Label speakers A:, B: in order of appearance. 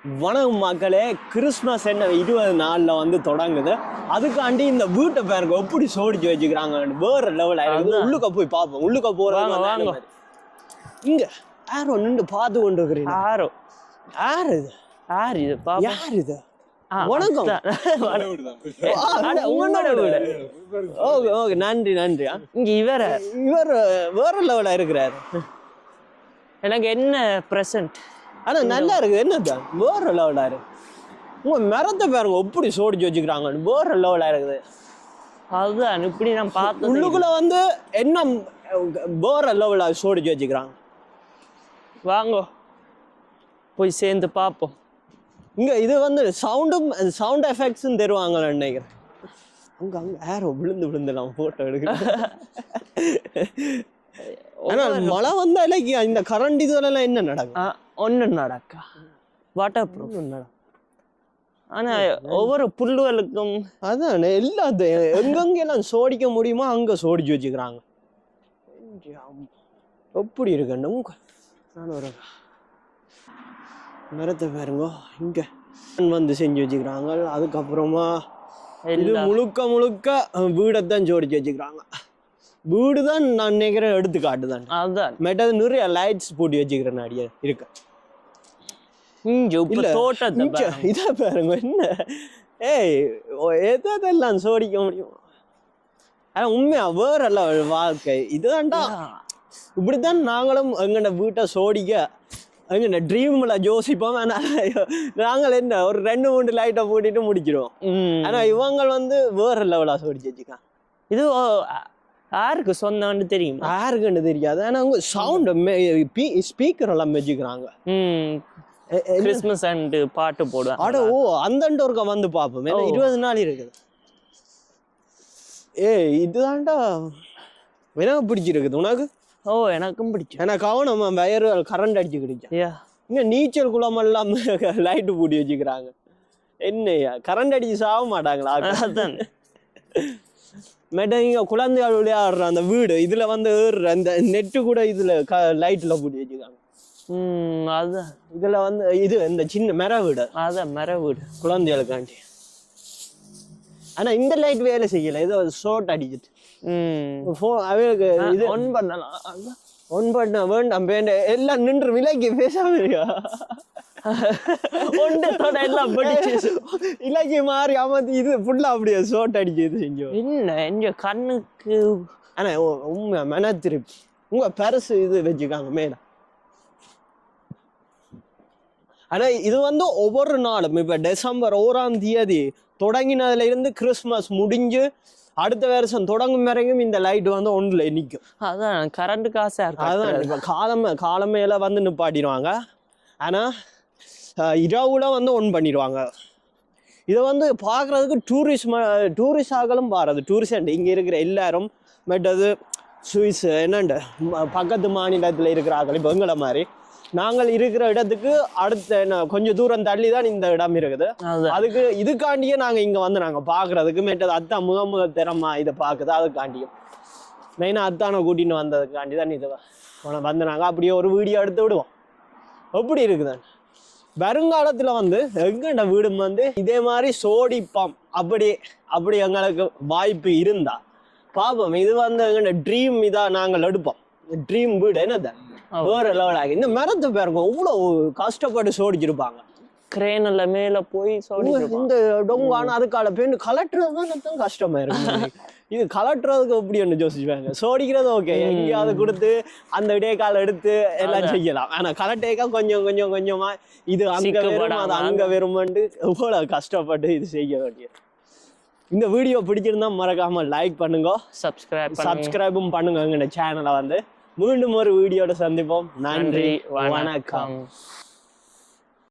A: வணக்கம் மக்களே, கிறிஸ்மஸ் என்ன 20 நாள்ல வந்து தொடங்குது. அதுக்காண்டி இந்த வீட்டை பாருங்க எப்படி சோடிச்சு வச்சுக்கிறாங்க. வேற லெவல் ஆயிருக்கு. உள்ளுக்க போய் பார்ப்போம். உள்ளுக்க போறாங்க. இங்க யாரோ நின்று பார்த்து கொண்டு இருக்கிறீங்க. யாரு இது? யார் இது? வணக்கம். ஓகே, நன்றி. இங்க இவர் வேற லெவலா இருக்கிறாரு.
B: எனக்கு என்ன பிரசன்ட்?
A: ஆனா நல்லா இருக்கு. என்னதான் வேற லெவலா இருக்கு. உங்க மரத்தை பாருங்க எப்படி சோடிச்சு வச்சுக்கிறாங்க. வேற லெவலா இருக்குது.
B: அதுதான் இப்படி நான் பார்த்து
A: உள்ளுக்குள்ள வந்து என்ன வேற லெவலா சோடிச்சு வச்சுக்கிறாங்க.
B: வாங்க போய் சேர்ந்து பார்ப்போம்.
A: இங்க இது வந்து சவுண்ட் எஃபெக்ட்ஸும் தருவாங்கன்னு நினைக்கிறேன். அங்க ஏரோ விழுந்து நான் போட்டோ எடுக்கிறேன். ஆனா மழை வந்தா இல்லையா இந்த கரண்ட் இதுவெல்லாம் என்ன நடக்கும்?
B: ஒன்று நடக்கா வாட்டர் ப்ரூஃப் நடக்கும். ஆனா ஒவ்வொரு புல்லுகளுக்கும்
A: அதான் எல்லாத்தையும் எங்கெங்கெல்லாம் சோடிக்க முடியுமோ அங்க சோடிச்சு வச்சுக்கிறாங்க. எப்படி இருக்குன்னு நான் ஒரு மரத்தை பாருங்க இங்க வந்து செஞ்சு வச்சுக்கிறாங்க. அதுக்கப்புறமா இது முழுக்க வீடைத்தான் சோடிச்சு வச்சுக்கிறாங்க. வீடு தான் நான் நினைக்கிறேன் எடுத்துக்காட்டு தான்.
B: அதுதான்
A: மெட்டது நிறைய லைட்ஸ் போட்டு வச்சுக்கிறேன் அடியே இருக்கு. இதை பாருங்க என்ன எதெல்லாம் சோடிக்க முடியும். ஆனா உண்மையா வேற எல்லாம் வாழ்க்கை இதுதான்டா. இப்படித்தான் நாங்களும் எங்கட வீட்டை சோடிக்க எங்க ட்ரீம்ல யோசிப்போம். நாங்கள் என்ன ஒரு 2-3 லைட்டை போட்டுட்டு முடிச்சிடுவோம். ஆனா இவங்க வந்து வேற லெவலா சோடிச்சு வச்சுக்கான்.
B: இது யாருக்கு சொந்தம்னு தெரியும்?
A: யாருக்குன்னு தெரியாது. ஆனா அவங்க சவுண்ட் ஸ்பீக்கர் எல்லாம் வச்சுக்கிறாங்க.
B: கிறிஸ்மஸ் அண்ட் பாட்டு போடுவாங்க.
A: அட ஓ அந்த ஒருக்க வந்து பார்ப்போம். 20 நாள் இருக்குது. இதுதான்டா எனக்கு பிடிச்சிருக்குது. உனக்கு?
B: எனக்கும் பிடிக்கும்.
A: எனக்கு கவனமா வயரு கரண்ட் அடிச்சு கிடைக்கும். இங்க நீச்சல் குளம் எல்லாம் லைட்டு பூட்டி வச்சுக்கிறாங்க. என்னையா கரண்ட் அடிச்சு சாக மாட்டாங்களா?
B: அதான்
A: மேடம் இங்க குழந்தைகள் விளையாடுற அந்த வீடு இதுல வந்து அந்த நெட்டு கூட இதுல லைட்ல பூட்டி வச்சுக்காங்க.
B: அதுதான்
A: இதுல வந்து இது இந்த சின்ன மர வீடு.
B: அதான் மர வீடு
A: குழந்தைகளுக்காண்டி. ஆனா இந்த லைட் வேலை செய்யல. ஏதோ ஷோட் அடிச்சுட்டு அவளுக்கு இது
B: ஒன் பண்ணலாம்.
A: ஒன் பண்ண வேண்டாம் எல்லாம் நின்று விலைக்கு பேசாம இருக்கா.
B: ஒன்றத்தோட எல்லாம்
A: இலக்கிய மாறி அமர்த்தி இது ஃபுல்லா அப்படியே ஷோட் அடிச்சு இது செஞ்சோம்.
B: என்ன எங்க கண்ணுக்கு
A: ஆனா உண்மை மன திருப்தி. உங்க பரிசு இது வச்சுக்காங்க மேல. ஆனா இது வந்து ஒவ்வொரு நாளும் இப்ப டிசம்பர் 1ஆம் தேதி தொடங்கினதுல இருந்து கிறிஸ்துமஸ் முடிஞ்சு அடுத்த வருஷம் தொடங்கும் வரைக்கும் இந்த லைட் வந்து ஒன்றுல நிற்கும்.
B: அதான் கரண்ட் காசு.
A: அதான் இப்ப காலமேல வந்து நிப்பாட்டிடுவாங்க. ஆனா இரவுல வந்து ஒன் பண்ணிடுவாங்க. இதை வந்து பார்க்கறதுக்கு டூரிஸ்டாக்களும் பாருது. டூரிஸ்ட் இங்க இருக்கிற எல்லாரும் மெட்டது சுவிஸ் என்னண்டு பக்கத்து மாநிலத்தில் இருக்கிறார்கள். இப்போ எங்களை மாதிரி நாங்கள் இருக்கிற இடத்துக்கு அடுத்த என்ன கொஞ்சம் தூரம் தள்ளி தான் இந்த இடம் இருக்குது. அதுக்கு இதுக்காண்டியே நாங்க இங்க வந்து நாங்க பாக்குறதுக்கு மெட்டது அத்தான் முதல் திறமா இதை பாக்குது. அதுக்காண்டியும் மெயினா அத்தானை கூட்டின்னு வந்ததுக்காண்டி தான் இது வந்து நாங்க அப்படியே ஒரு வீடியோ எடுத்து விடுவோம். எப்படி இருக்குதான் வருங்காலத்துல வந்து எங்கட வீடும் வந்து இதே மாதிரி சோடிப்பம் அப்படி எங்களுக்கு வாய்ப்பு இருந்தா பாப்போம். இது வந்து எங்கட ட்ரீம் இதா நாங்கள் எடுப்போம். ட்ரீம் வீடு என்னதான் வேற லெவல் ஆகி இந்த மரத்தை பாருங்க இவ்வளவு கஷ்டப்பட்டு சோடிச்சிருப்பாங்க.
B: கிரேன்ல மேல போய்
A: இந்த டொங்கான அதுக்கால பெண் கலட்டுறதுதான் கஷ்டமா இருக்கு. இது கலட்டுறதுக்கு எப்படி ஒண்ணு யோசிச்சுவாங்க. சோடிக்கிறது ஓகே எங்கேயாவது கொடுத்து அந்த இடையக்கால எடுத்து எல்லாம் செய்யலாம். ஆனா கலட்டேக்கா கொஞ்சமா இது அங்க வரும் அது அங்க வருமாண்டு இவ்வளவு கஷ்டப்பட்டு இது செய்ய வேண்டியது. இந்த வீடியோ பிடிச்சிருந்தா மறக்காம லைக் பண்ணுங்க, சப்ஸ்கிரைபும் பண்ணுங்க எங்க சேனலை வந்து. மீண்டும் ஒரு வீடியோட சந்திப்போம். நன்றி, வணக்கம்.